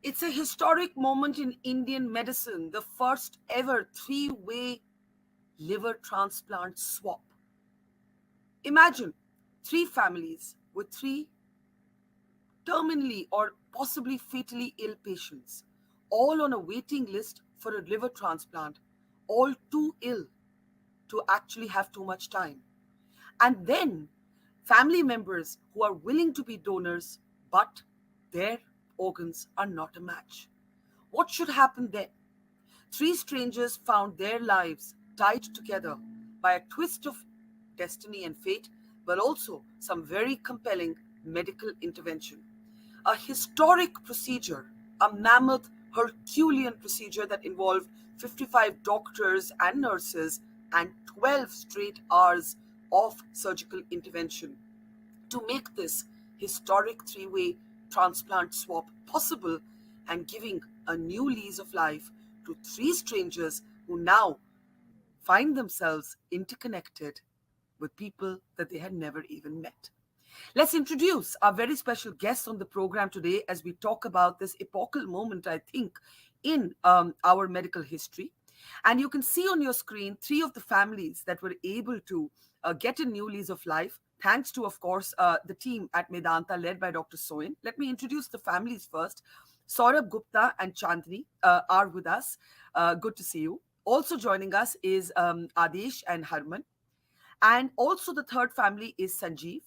It's a historic moment in Indian medicine, the first ever three-way liver transplant swap. Imagine three families with three terminally or possibly fatally ill patients, all on a waiting list for a liver transplant, all too ill to actually have too much time. And then family members who are willing to be donors, but their organs are not a match. What should happen then? Three strangers found their lives tied together by a twist of destiny and fate, but also some very compelling medical intervention. A historic procedure, a mammoth Herculean procedure that involved 55 doctors and nurses and 12 straight hours of surgical intervention to make this historic three-way transplant swap possible and giving a new lease of life to three strangers who now find themselves interconnected with people that they had never even met. Let's introduce our very special guest on the program today as we talk about this epochal moment, I think, in our medical history. And you can see on your screen three of the families that were able to get a new lease of life, thanks to, of course, the team at Medanta led by Dr. Soin. Let me introduce the families first. Saurabh Gupta and Chandni are with us. Good to see you. Also joining us is Adesh and Harman. And also, the third family is Sanjeev.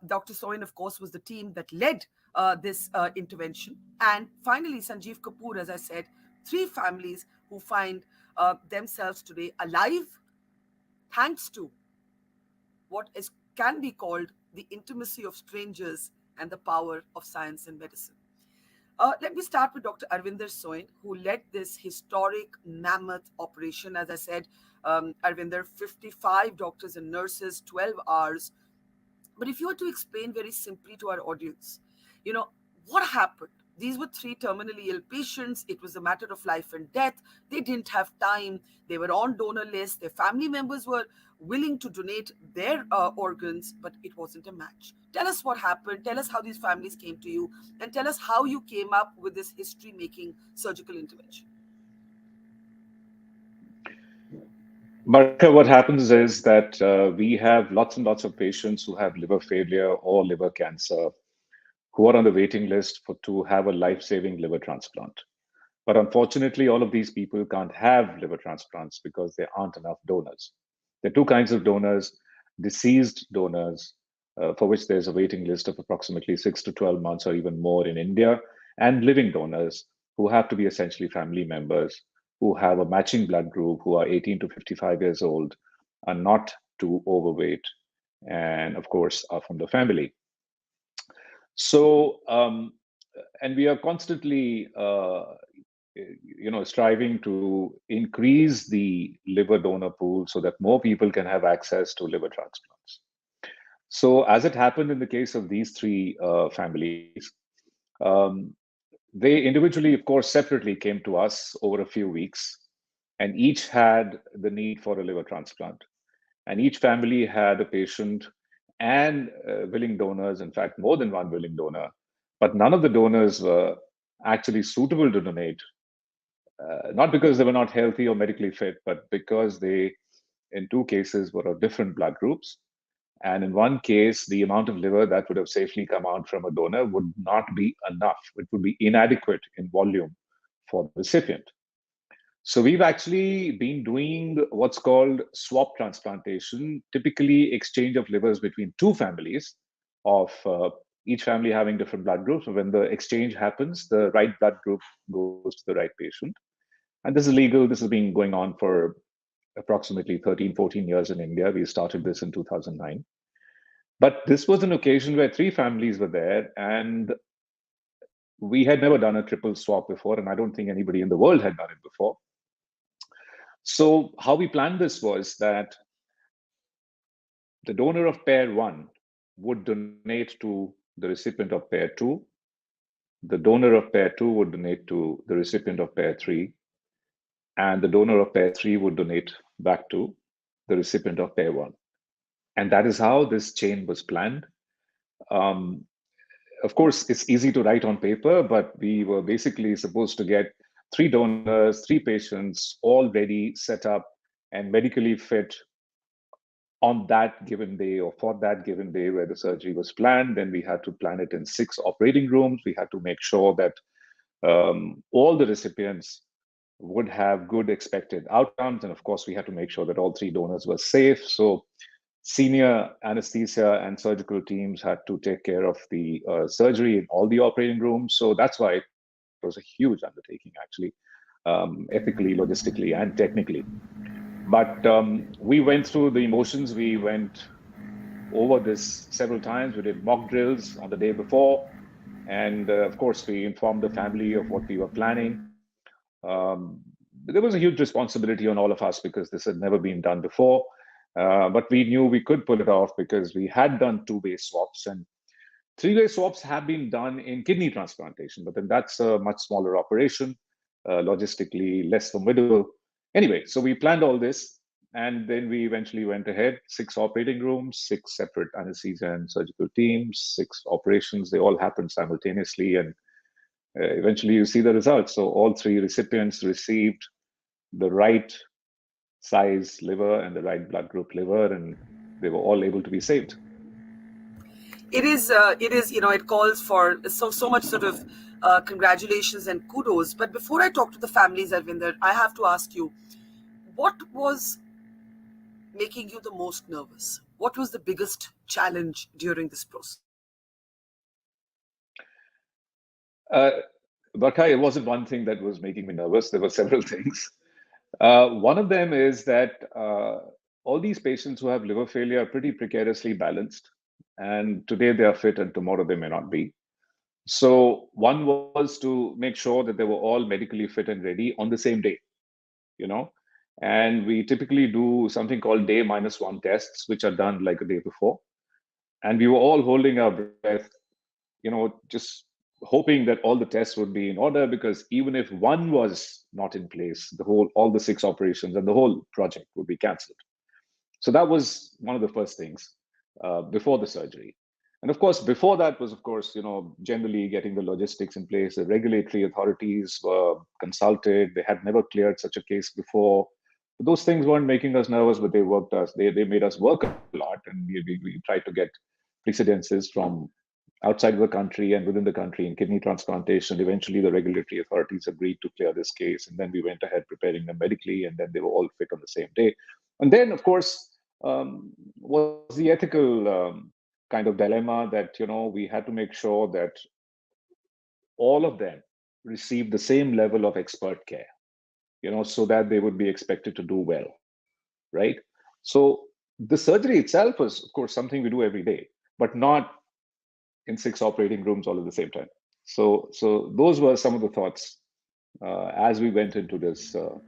Dr. Soin, of course, was the team that led this intervention. And finally, Sanjeev Kapoor, as I said, three families who find themselves today alive thanks to what is can be called the intimacy of strangers and the power of science and medicine. Let me start with Dr. Arvinder Soin, who led this historic mammoth operation. As I said, Arvinder, 55 doctors and nurses, 12 hours. But if you were to explain very simply to our audience, you know, what happened? These were three terminally ill patients. It was a matter of life and death. They didn't have time. They were on donor lists. Their family members were willing to donate their organs, but it wasn't a match. Tell us what happened. Tell us how these families came to you, and tell us how you came up with this history-making surgical intervention. Barkha, what happens is that we have lots and lots of patients who have liver failure or liver cancer who are on the waiting list to have a life-saving liver transplant. But unfortunately, all of these people can't have liver transplants because there aren't enough donors. There are two kinds of donors: deceased donors, for which there's a waiting list of approximately 6 to 12 months or even more in India, and living donors who have to be essentially family members who have a matching blood group, who are 18 to 55 years old, are not too overweight, and of course are from the family. So, and we are constantly, striving to increase the liver donor pool so that more people can have access to liver transplants. So, as it happened in the case of these three families, um, they individually, of course, separately came to us over a few weeks, and each had the need for a liver transplant. And each family had a patient and willing donors, in fact, more than one willing donor, but none of the donors were actually suitable to donate, not because they were not healthy or medically fit, but because they, in two cases, were of different blood groups. And in one case, the amount of liver that would have safely come out from a donor would not be enough. It would be inadequate in volume for the recipient. So we've actually been doing what's called swap transplantation, typically exchange of livers between two families of each family having different blood groups. So when the exchange happens, the right blood group goes to the right patient. And this is legal. This has been going on for approximately 13, 14 years in India. We started this in 2009. But this was an occasion where three families were there, and we had never done a triple swap before, and I don't think anybody in the world had done it before. So, how we planned this was that the donor of pair one would donate to the recipient of pair two, the donor of pair two would donate to the recipient of pair three, and the donor of pair three would donate back to the recipient of pair one. And that is how this chain was planned. Um, of course, it's easy to write on paper, but we were basically supposed to get three donors, three patients, all ready, set up, and medically fit on that given day or for that given day where the surgery was planned. Then we had to plan it in 6 operating rooms. We had to make sure that all the recipients would have good expected outcomes. And of course, we had to make sure that all three donors were safe. So senior anesthesia and surgical teams had to take care of the surgery in all the operating rooms. So that's why it was a huge undertaking, actually, ethically, logistically, and technically. But we went through the emotions. We went over this several times. We did mock drills on the day before. And of course, we informed the family of what we were planning. There was a huge responsibility on all of us because this had never been done before. But we knew we could pull it off because we had done two-way swaps, and three-way swaps have been done in kidney transplantation, but then that's a much smaller operation, logistically less formidable. Anyway, so we planned all this, and then we eventually went ahead. 6 operating rooms, 6 separate anesthesia and surgical teams, 6 operations. They all happened simultaneously, and eventually you see the results. So all three recipients received the right size liver and the right blood group liver, and they were all able to be saved. It is, it calls for so much sort of congratulations and kudos. But before I talk to the families, Arvinder, I have to ask you, what was making you the most nervous? What was the biggest challenge during this process? Uh, Barkha, it wasn't one thing that was making me nervous. There were several things. One of them is that all these patients who have liver failure are pretty precariously balanced, and today they are fit and tomorrow they may not be. So one was to make sure that they were all medically fit and ready on the same day, you know. And we typically do something called day minus one tests, which are done like a day before. And we were all holding our breath, just hoping that all the tests would be in order, because even if one was not in place, all the 6 operations and the whole project would be cancelled. So that was one of the first things before the surgery. And of course, before that was, of course, generally getting the logistics in place. The regulatory authorities were consulted. They had never cleared such a case before. But those things weren't making us nervous, but they made us work a lot. And we tried to get precedences from outside of the country and within the country in kidney transplantation. Eventually, the regulatory authorities agreed to clear this case. And then we went ahead preparing them medically, and then they were all fit on the same day. And then, of course, was the ethical kind of dilemma that we had to make sure that all of them received the same level of expert care, so that they would be expected to do well, right? So the surgery itself was, of course, something we do every day, but not in 6 operating rooms all at the same time. So those were some of the thoughts as we went into this And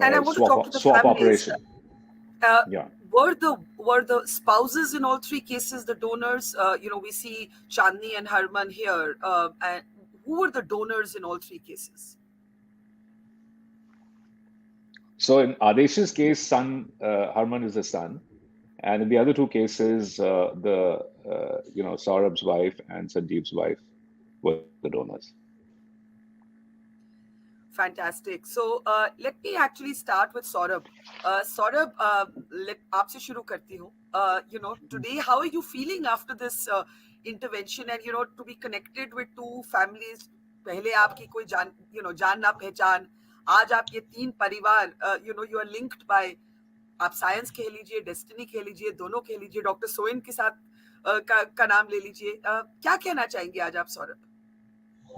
I want to talk to the swap families. operation. Uh, Yeah. were the spouses in all three cases the donors? We see Chandni and Harman here. And who were the donors in all three cases? So in Adesh's case, Harman is the son, and in the other two cases, Saurabh's wife and Sanjeev's wife were the donors. Fantastic. So let me actually start with Saurabh. Saurabh, let आपसे शुरू करती हूँ. Today, how are you feeling after this intervention, and to be connected with two families? पहले आपकी कोई जान ना पहचान. आज आप ये तीन परिवार, you are linked by, आप साइंस कह लीजिए, डेस्टिनी कह लीजिए, दोनों कह लीजिए, डॉक्टर सोइन के साथ का नाम ले लीजिए. क्या कहना चाहेंगे आज आप, सौरभ?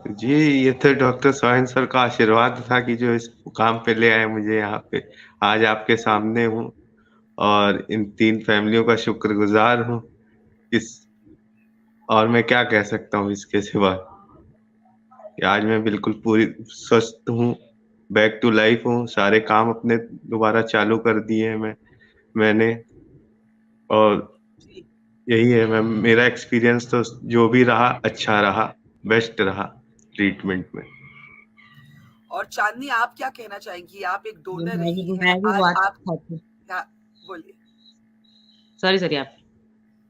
जी, ये तो डॉक्टर सोहन सर का आशीर्वाद था कि जो इस मुकाम पे ले आए मुझे यहाँ पे। आज आपके सामने हूँ और इन 3 फैमिलियों का शुक्रगुजार हूँ। इस और मैं क्या कह सकता हूँ इसके सिवा कि आज मैं बिल्कुल पूरी स्वस्थ हूँ, बैक टू लाइफ हूँ, सारे काम अपने दोबारा चालू कर दिए हैं मैंने। और जी. यही है मैम, मेरा एक्सपीरियंस तो जो भी रहा अच्छा रहा, बेस्ट रहा ट्रीटमेंट में। और चांदनी, आप क्या कहना चाहेंगी? आप एक डोनर रही हैं, मैं भी आज बहुत आप, हैप्पी। हाँ, बोलिए. सॉरी आप।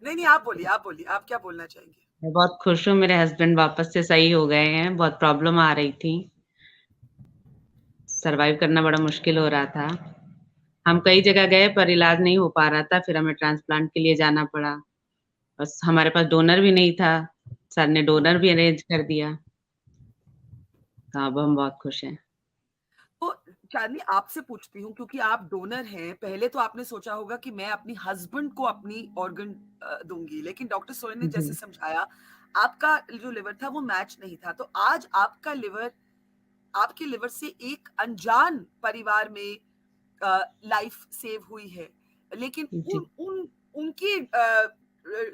नहीं नहीं, आप बोलिए, आप क्या बोलना चाहेंगे? मैं बहुत खुश हूँ, मेरे हस्बैंड वापस से सही हो गए हैं। बहुत प्रॉब्लम आ रही थी, सरवाइव करना बड़ा मुश्किल हो रहा था। हम कई जगह गए पर इलाज नहीं हो पा रहा था, फिर हमें ट्रांसप्लांट के लिए जाना पड़ा। बस हमारे पास डोनर भी नहीं था, सर ने डोनर भी अरेंज कर दिया, तो अब हम बहुत खुश हैं। तो चांदनी, आपसे पूछती हूँ, क्योंकि आप डोनर हैं, पहले तो आपने सोचा होगा कि मैं अपनी हस्बैंड को अपनी ऑर्गन दूंगी, लेकिन डॉक्टर सोइन ने जैसे जी, समझाया, आपका जो लिवर था वो मैच नहीं था, तो आज आपका लिवर, आपके लिवर से एक अनजान परिवार में लाइफ सेव हुई है, लेकिन जी, उन उन उनकी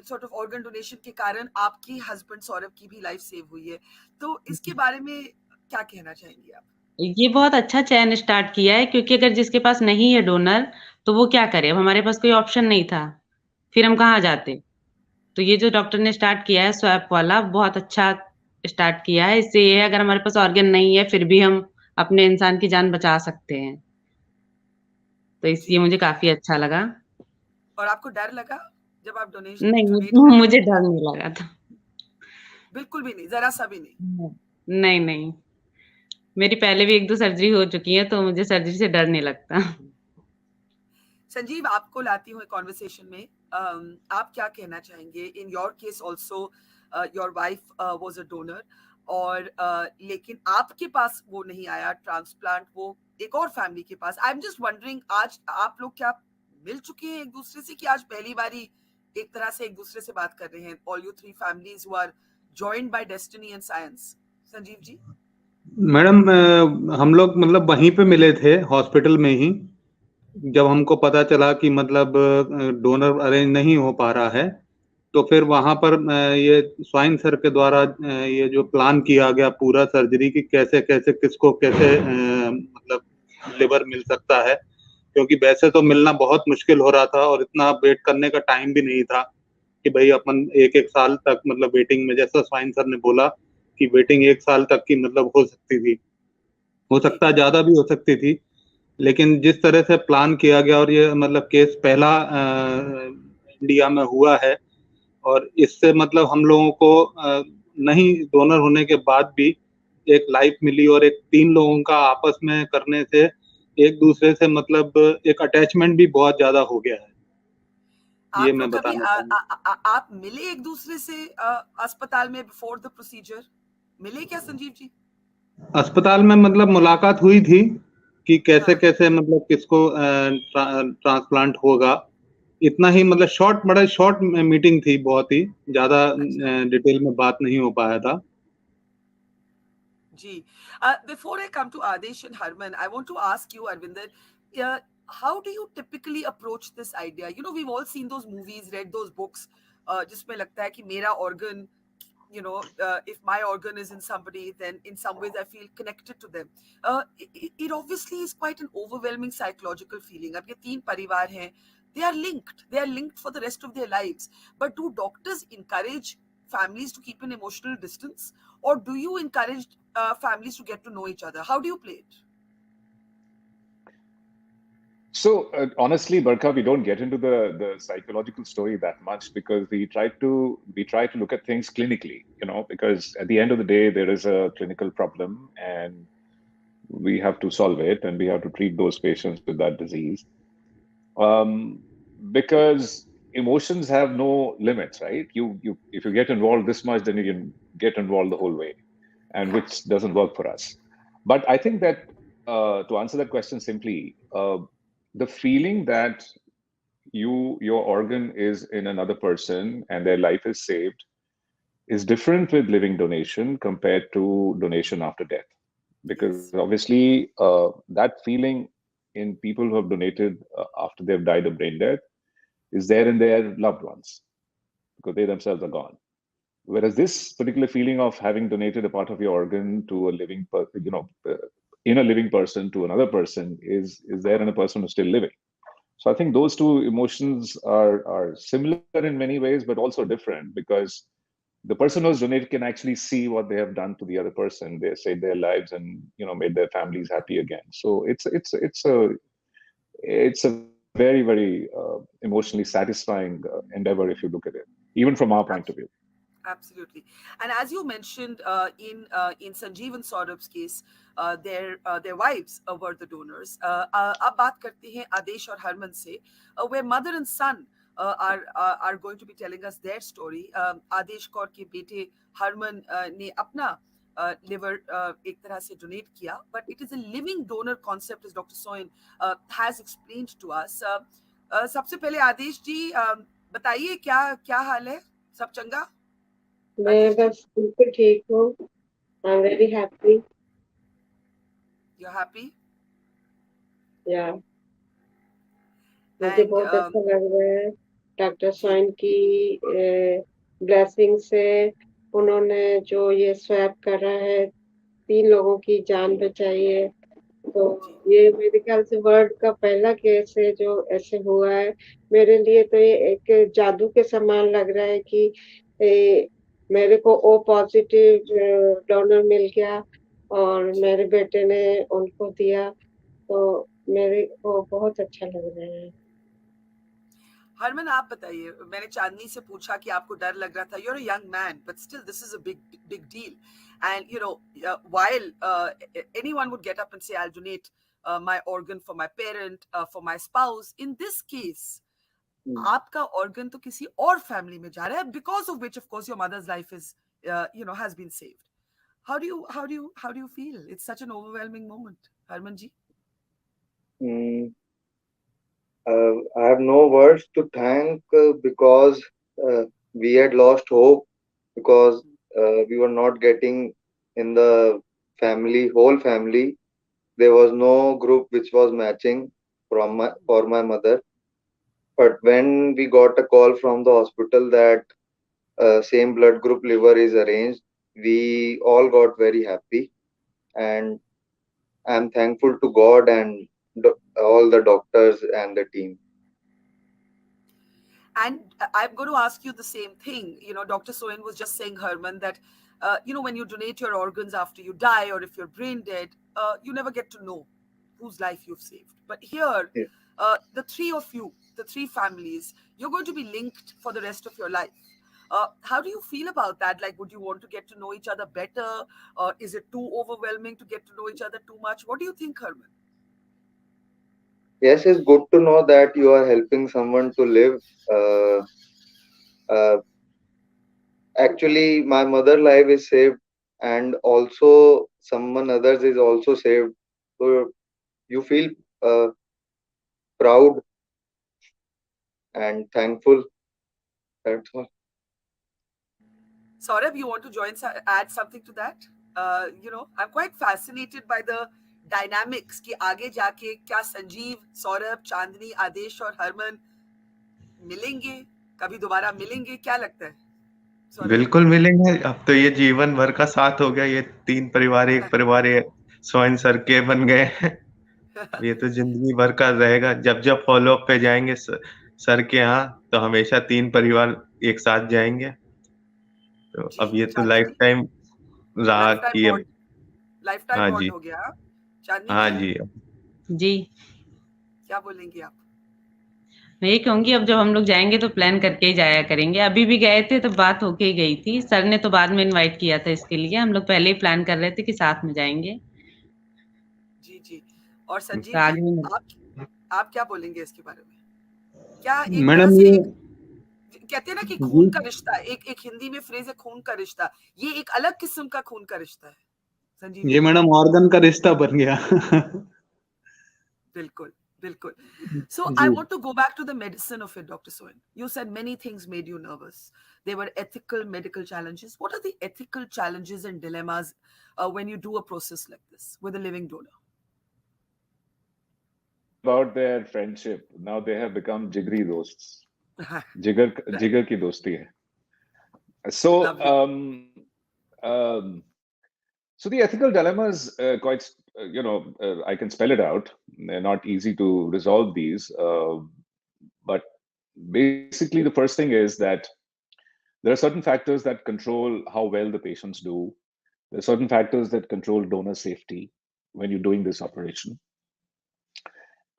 सॉर्ट ऑफ ऑर्गन डोनेशन के कारण आपकी हस्बैंड सौरभ की भी लाइफ सेव हुई है। तो इसके जी। बारे में क्या कहना चाहेंगे आप? ये बहुत अच्छा चयन स्टार्ट किया है, क्योंकि अगर जिसके पास नहीं है डोनर, तो वो क्या करे? अब हमारे पास कोई ऑप्शन नहीं था, फिर हम कहाँ जाते? तो ये जो डॉक्टर ने स्टार्ट किया है स्वैप वाला, बहुत अच्छा स्टार्ट किया है। इससे ये है, अगर हमारे पास ऑर्गन नहीं है, फिर भी हम अपने इंसान की जान बचा सकते हैं। तो जी। इसलिए मुझे काफ़ी अच्छा लगा। और आपको डर लगा जब आप नहीं, डोनेट कर रहे मुझे थे? डर नहीं लगा था। बिल्कुल भी नहीं, जरा सा भी नहीं। नहीं, नहीं। मेरी पहले भी 1-2 सर्जरी हो चुकी है, तो मुझे सर्जरी से डर नहीं लगता। संजीव, आपको लाती हूँ कॉन्वर्सेशन में। आप क्या कहना चाहेंगे? In your case also your wife was a donor, और लेकिन आपके पास वो नहीं आया ट्रांसप्लांट, वो एक और फैमिली के पास। आई एम जस्ट वंडरिंग, आज आप लोग क्या मिल चुके हैं एक दूसरे से, कि आज पहली बारी एक तरह से एक दूसरे से बात कर रहे हैं? All you three families who are joined by destiny and science. Sanjeev ji. Madam, हम लोग मतलब वहीं पे मिले थे हॉस्पिटल में ही। जब हमको पता चला कि मतलब डोनर अरेंज नहीं हो पा रहा है, तो फिर वहां पर ये स्वाइन सर के द्वारा ये जो प्लान किया गया पूरा सर्जरी की, कैसे कैसे किसको कैसे मतलब लिवर मिल सकता है, क्योंकि वैसे तो मिलना बहुत मुश्किल हो रहा था और इतना वेट करने का टाइम भी नहीं था कि भाई अपन एक एक साल तक मतलब वेटिंग में, जैसा स्वाइन सर ने बोला कि वेटिंग 1 साल तक की मतलब हो सकती थी, हो जी। सकता है ज्यादा भी हो सकती थी। लेकिन जिस तरह से प्लान किया गया और ये मतलब केस पहला इंडिया में हुआ है, और इससे मतलब हम लोगों को नहीं डोनर होने के बाद भी एक लाइफ मिली, और एक 3 लोगों का आपस में करने से एक दूसरे से मतलब एक अटैचमेंट भी बहुत ज्यादा हो गया है। ये आप मैं लोग कभी बताना चाहूंगा। आप मिले एक दूसरे से अस्पताल में बिफोर द प्रोसीजर? मिले क्या संजीव जी? अस्पताल में मतलब मुलाकात हुई थी कि कैसे हाँ। कैसे मतलब किसको ट्रांसप्लांट होगा। इतना ही मतलब शॉर्ट, बड़ा शॉर्ट मीटिंग थी, बहुत ही ज्यादा अच्छा। डिटेल में बात नहीं हो पाया था। Ji. Before I come to Adesh and Harman, I want to ask you, Arvinder, how do you typically approach this idea? You know, we've all seen those movies, read those books, जिसमें लगता है कि मेरा organ, if my organ is in somebody, then in some ways I feel connected to them. It obviously is quite an overwhelming psychological feeling. अब ये तीन परिवार हैं, they are linked. They are linked for the rest of their lives. But do doctors encourage families to keep an emotional distance, or do you encourage families to get to know each other? How do you play it? So honestly, Barkha, we don't get into the psychological story that much because we try to look at things clinically, because at the end of the day, there is a clinical problem and we have to solve it and we have to treat those patients with that disease. Um, because emotions have no limits, right? You if you get involved this much, then you can get involved the whole way, and which doesn't work for us. But I think that to answer that question simply, the feeling that your organ is in another person and their life is saved is different with living donation compared to donation after death. Because Yes. obviously, that feeling in people who have donated after they've died of brain death is there in their loved ones because they themselves are gone. Whereas this particular feeling of having donated a part of your organ to a living person, in a living person to another person is there in a person who's still living. So I think those two emotions are similar in many ways, but also different because the person who's donated can actually see what they have done to the other person. They saved their lives and made their families happy again. So it's a a very, very emotionally satisfying endeavor if you look at it, even from our point of view. Absolutely. And as you mentioned, in Sanjeev and Saurabh's case, their wives were the donors. अब बात करते हैं आदेश और हरमन से, where mother and son are going to be telling us their story. आदेश कौर के बेटे हरमन ने अपना लिवर एक तरह से डोनेट किया, but it is a living donor concept, as Dr. Soin has explained to us. सबसे पहले आदेश जी बताइए क्या क्या हाल है, सब चंगा? मैं बस बिल्कुल ठीक हूँ। I am very happy. You're happy? या मुझे And बहुत अच्छा लग रहा है। डॉक्टर जी स्वाइन की ब्लेसिंग से उन्होंने जो ये स्वैप करा है, 3 लोगों की जान बचाई है। तो जी ये मेरे ख्याल से वर्ल्ड का पहला केस है जो ऐसे हुआ है। मेरे लिए तो ये एक जादू के समान लग रहा है कि मेरे को ओ पॉजिटिव डोनर मिल गया और जी मेरे बेटे ने उनको दिया, तो मेरे को बहुत अच्छा लग रहा है। हरमन आप बताइए, मैंने चांदनी से पूछा कि आपको डर लग रहा था. You're a young man, but still this is a big deal. And you know, while anyone would get up and say I'll donate my organ for my parent, for my spouse, in this case आपका organ तो किसी और family में जा रहा है, because of which of course your mother's life is has been saved. How do you feel? It's such an overwhelming moment, Harman ji. Mm, I have no words to thank because we had lost hope because we were not getting in the whole family. There was no group which was matching for my mother. But when we got a call from the hospital that same blood group liver is arranged, we all got very happy, and I'm thankful to God and all the doctors and the team. And I'm going to ask you the same thing. Dr. Soin was just saying, Herman, that, when you donate your organs after you die or if you're brain dead, you never get to know whose life you've saved. But here, Yeah. the three of you, the three families, you're going to be linked for the rest of your life. How do you feel about that? Like, would you want to get to know each other better? Or is it too overwhelming to get to know each other too much? What do you think, Herman? Yes, it's good to know that you are helping someone to live. Uh, uh, Actually, my mother life is saved, and also someone others is also saved. So you feel uh, proud and thankful. That's all. Saurabh, you want to add something to that? I'm quite fascinated by the dynamics कि आगे जाके क्या संजीव, सौरभ, चांदनी, आदेश और हरमन मिलेंगे, कभी दोबारा मिलेंगे, क्या लगता है सौरभ? बिल्कुल मिलेंगे। अब तो ये जीवन भर का साथ हो गया। ये 3 परिवार एक परिवार ये सोइन सर के बन गए हैं। अब ये तो जिंदगी भर का रहेगा। जब जब फॉलो अप पे जाएंगे सर के यहाँ, तो हमेशा 3 परिवार एक साथ जाएंगे। तो जी अब ये तो चांदनी लाइफ जी, टाइम रहा लाइफ टाइम कि अब। बॉन्ड, लाइफ टाइम हाँ बॉन्ड जी, हो गया. चांदनी हाँ जी, जी। जी क्या बोलेंगे आप? मैं ये कहूंगी, अब जब हम लोग जाएंगे तो प्लान करके ही जाया करेंगे। अभी भी गए थे तो बात होके ही गई थी। सर ने तो बाद में इनवाइट किया था इसके लिए। हम लोग पहले ही प्लान कर रहे थे कि साथ में जाएंगे। जी जी. और तो संजीव जी, आगे में आप क्या बोलेंगे इसके बारे में? क्या एक तरह मैडम से ये एक कहते हैं ना कि जी खून का रिश्ता, एक हिंदी में फ्रेज है खून का रिश्ता, ये एक अलग किस्म का खून का रिश्ता है संजीव ये जी. मैडम ऑर्गन का रिश्ता बन गया। बिल्कुल बिल्कुल. So I ji want to go back to the medicine of it, Dr. Soin. You said many things made you nervous. There were ethical medical challenges. What are the ethical challenges and dilemmas when you do a process like this with a living donor? About their friendship, now they have become jigri dosts. जिगर की दोस्ती है. So, Lovely. um, so the ethical dilemmas, quite, I can spell it out. They're not easy to resolve these, but basically, the first thing is that there are certain factors that control how well the patients do. There are certain factors that control donor safety when you're doing this operation.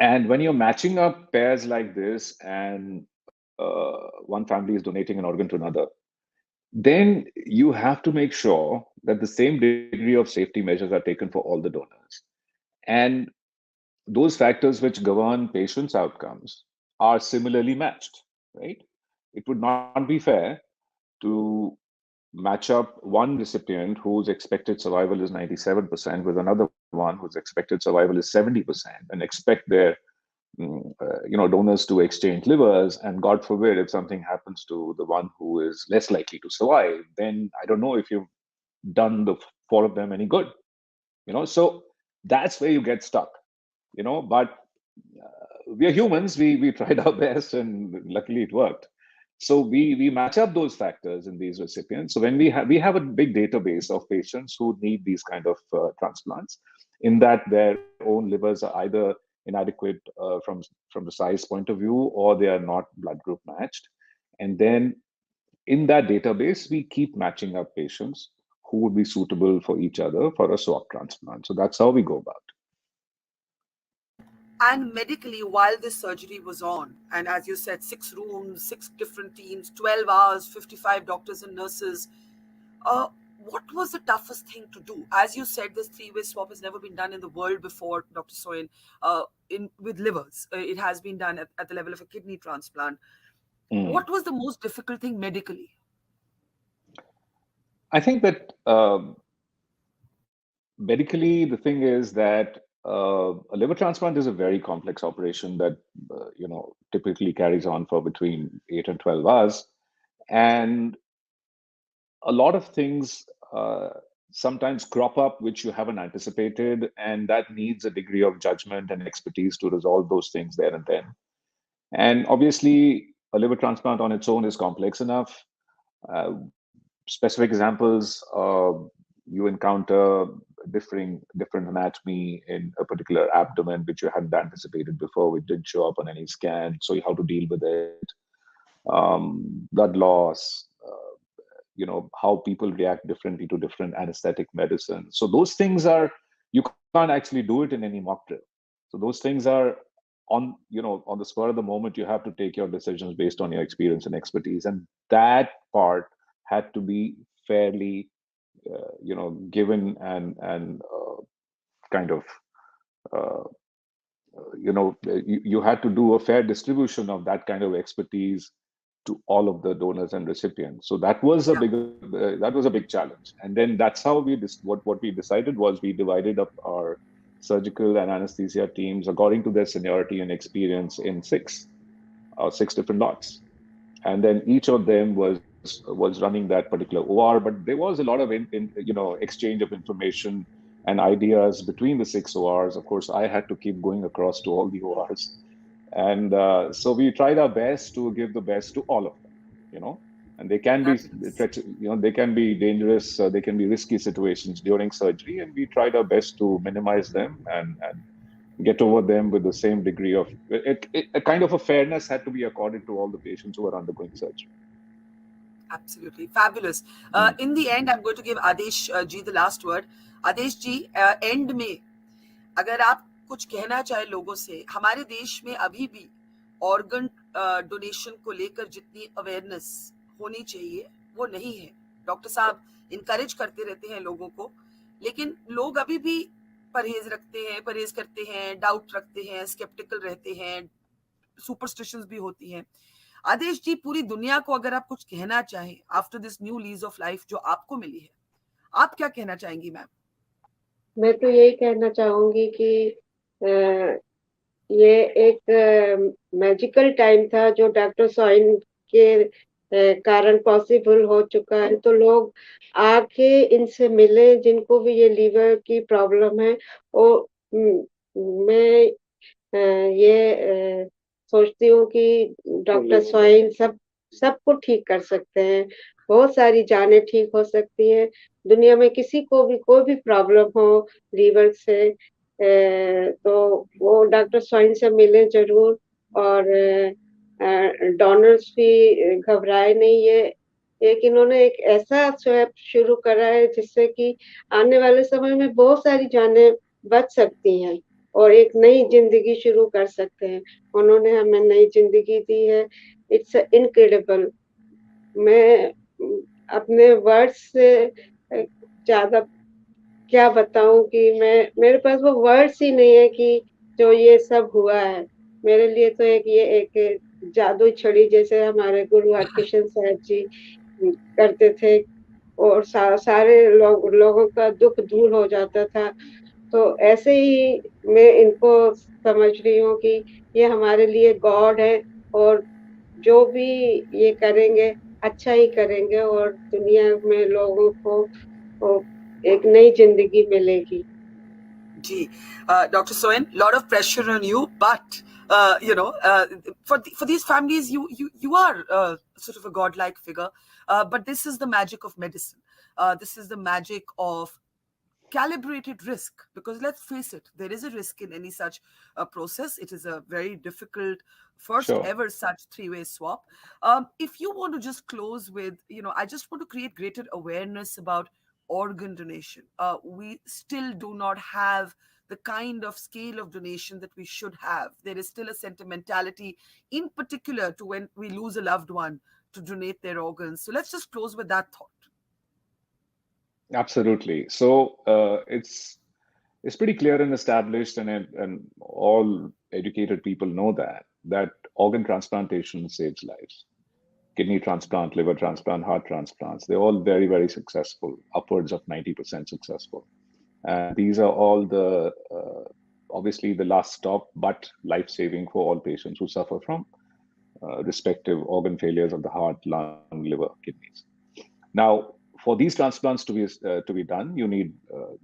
And when you're matching up pairs like this, and one family is donating an organ to another, then you have to make sure that the same degree of safety measures are taken for all the donors. And those factors which govern patients' outcomes are similarly matched, right? It would not be fair to match up one recipient whose expected survival is 97% with another one whose expected survival is 70% and expect their donors to exchange livers, and god forbid if something happens to the one who is less likely to survive, then I don't know if you've done the four of them any good. So that's where you get stuck. But we are humans. We tried our best, and luckily it worked. So we match up those factors in these recipients. So when we have a big database of patients who need these kind of transplants, in that their own livers are either inadequate from the size point of view, or they are not blood group matched. And then in that database, we keep matching up patients who would be suitable for each other for a swap transplant. So that's how we go about it. And medically, while this surgery was on, and as you said, 6 rooms, 6 different teams, 12 hours, 55 doctors and nurses, uh, what was the toughest thing to do? As you said, this three-way swap has never been done in the world before, Dr. Soin, in with livers. It has been done at the level of a kidney transplant. Mm. What was the most difficult thing medically? I think that medically, the thing is that a liver transplant is a very complex operation that typically carries on for between 8 and 12 hours, and a lot of things sometimes crop up which you haven't anticipated, and that needs a degree of judgment and expertise to resolve those things there and then. And obviously, a liver transplant on its own is complex enough. Uh, Specific examples, you encounter different anatomy in a particular abdomen which you hadn't anticipated before, which didn't show up on any scan. So you have to deal with it. Blood loss, how people react differently to different anesthetic medicines. So those things are, you can't actually do it in any mock drill. So those things are on the spur of the moment. You have to take your decisions based on your experience and expertise, and that part had to be fairly given and kind of uh, you had to do a fair distribution of that kind of expertise to all of the donors and recipients. So that was a big challenge. And then that's how what we decided was we divided up our surgical and anesthesia teams according to their seniority and experience in six different lots. And then each of them was running that particular OR. But there was a lot of exchange of information and ideas between the six ORs. Of course, I had to keep going across to all the ORs, and so we tried our best to give the best to all of them. And they can be Fabulous. they can be dangerous, they can be risky situations during surgery, and we tried our best to minimize them and get over them with the same degree of a kind of a fairness had to be accorded to all the patients who are undergoing surgery. Absolutely fabulous. Mm. In the end, I'm going to give Adesh ji the last word. Adesh ji, end में अगर आप कुछ कहना चाहे लोगों से, हमारे देश में अभी भी ऑर्गन डोनेशन को लेकर जितनी अवेयरनेस होनी चाहिए वो नहीं है. डॉक्टर साहब इनकरेज करते रहते हैं लोगों को, लेकिन लोग अभी भी परहेज करते हैं, डाउट रखते हैं, स्केप्टिकल रहते हैं, सुपरस्टिशंस भी होती हैं. आदेश जी, पूरी दुनिया को अगर आप कुछ कहना चाहें after this new lease of life जो आपको मिली है, आप क्या कहना चाहेंगी मैम? मैं तो यही कहना चाहूंगी कि अ, ये एक मैजिकल टाइम था जो डॉक्टर सोइन के कारण पॉसिबल हो चुका है. तो लोग आके इनसे मिले जिनको भी ये लीवर की प्रॉब्लम है. और मैं ये सोचती हूँ कि डॉक्टर सोइन सबको ठीक कर सकते हैं. बहुत सारी जानें ठीक हो सकती हैं. दुनिया में किसी को भी कोई भी प्रॉब्लम हो लीवर से, तो वो डॉक्टर सोइन से मिले जरूर. और डोनर्स भी घबराए नहीं. ये एक इन्होंने एक ऐसा स्वैप शुरू करा है जिससे कि आने वाले समय में बहुत सारी जानें बच सकती हैं. और एक नई जिंदगी शुरू कर सकते हैं। उन्होंने हमें नई जिंदगी दी है। It's incredible. मैं अपने वर्ड्स से ज्यादा क्या बताऊं कि मेरे पास वो वर्ड्स ही नहीं है कि जो ये सब हुआ है मेरे लिए। तो ये एक जादुई छड़ी जैसे हमारे गुरु हरकिशन साहब जी करते थे, और सारे लोगों का दुख दूर हो जाता था। तो ऐसे ही मैं इनको समझ रही हूँ कि ये हमारे लिए गॉड है, और जो भी ये करेंगे अच्छा ही करेंगे, और दुनिया में लोगों को एक नई जिंदगी मिलेगी। Gee, Dr. Soin, lot of pressure on you, but for these families, you are sort of a godlike figure. But this is the magic of medicine. This is the magic of calibrated risk, because let's face it, there is a risk in any such process. It is a very difficult first Sure. ever such three-way swap. If you want to just close with, I just want to create greater awareness about organ donation. We still do not have the kind of scale of donation that we should have. There is still a sentimentality, in particular to when we lose a loved one, to donate their organs. So let's just close with that thought. Absolutely. So it's pretty clear and established, and all educated people know that organ transplantation saves lives. Kidney transplant, liver transplant, heart transplants, they're all very, very successful, upwards of 90% successful. And these are all the obviously the last stop, but life-saving for all patients who suffer from respective organ failures of the heart, lung, liver, kidneys. Now, for these transplants to be done, you need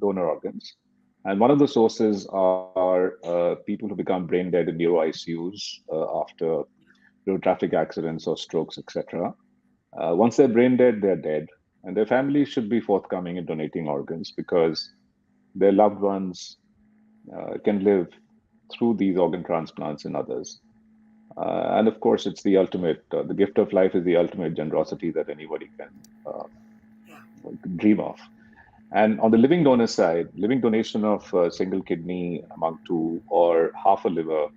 donor organs, and one of the sources are people who become brain dead in neuro ICUs after traffic accidents or strokes, etc. Once they're brain dead, they're dead, and their families should be forthcoming in donating organs because their loved ones can live through these organ transplants in others. And of course, it's the ultimate, the gift of life is the ultimate generosity that anybody can dream of. And on the living donor side, living donation of a single kidney, among two, or half a liver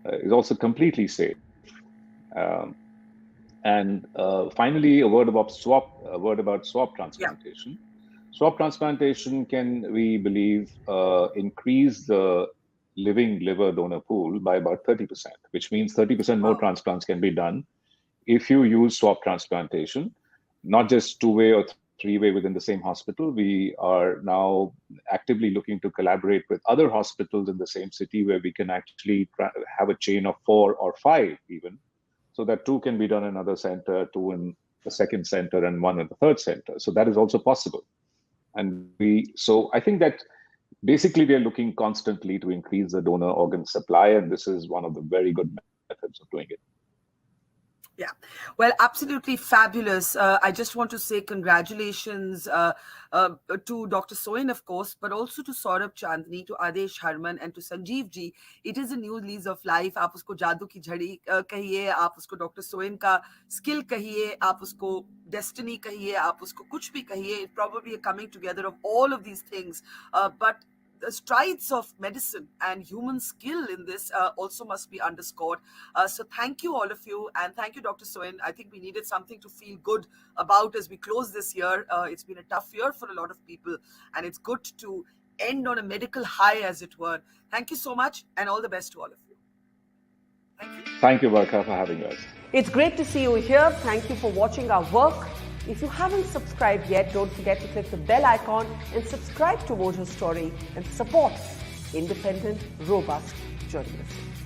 is also completely safe. And finally, a word about swap transplantation. Swap transplantation can, we believe, increase the living liver donor pool by about 30%, which means 30% more transplants can be done if you use swap transplantation, not just two-way or three-way within the same hospital. We are now actively looking to collaborate with other hospitals in the same city where we can actually have a chain of 4 or 5 even, so that 2 can be done in another center, 2 in the second center, and 1 in the third center. So that is also possible. And so I think that basically we are looking constantly to increase the donor organ supply, and this is one of the very good methods of doing it. Yeah, well, absolutely fabulous. I just want to say congratulations to Dr. Soin, of course, but also to Saurabh Chandni, to Aadesh Harman, and to Sanjeev ji. It is a new lease of life. आप उसको जादू की झड़ी कहिए, आप उसको Dr. Soin का skill कहिए, आप उसको destiny कहिए, आप उसको कुछ भी कहिए. It's probably a coming together of all of these things, but the strides of medicine and human skill in this also must be underscored. So thank you, all of you, and thank you, Dr. Soin. I think we needed something to feel good about as we close this year. It's been a tough year for a lot of people, and it's good to end on a medical high, as it were. Thank you so much, and all the best to all of you. Thank you. Thank you, Barkha, for having us. It's great to see you here. Thank you for watching our work. If you haven't subscribed yet, don't forget to click the bell icon and subscribe to Vote Her Story and support independent, robust journalism.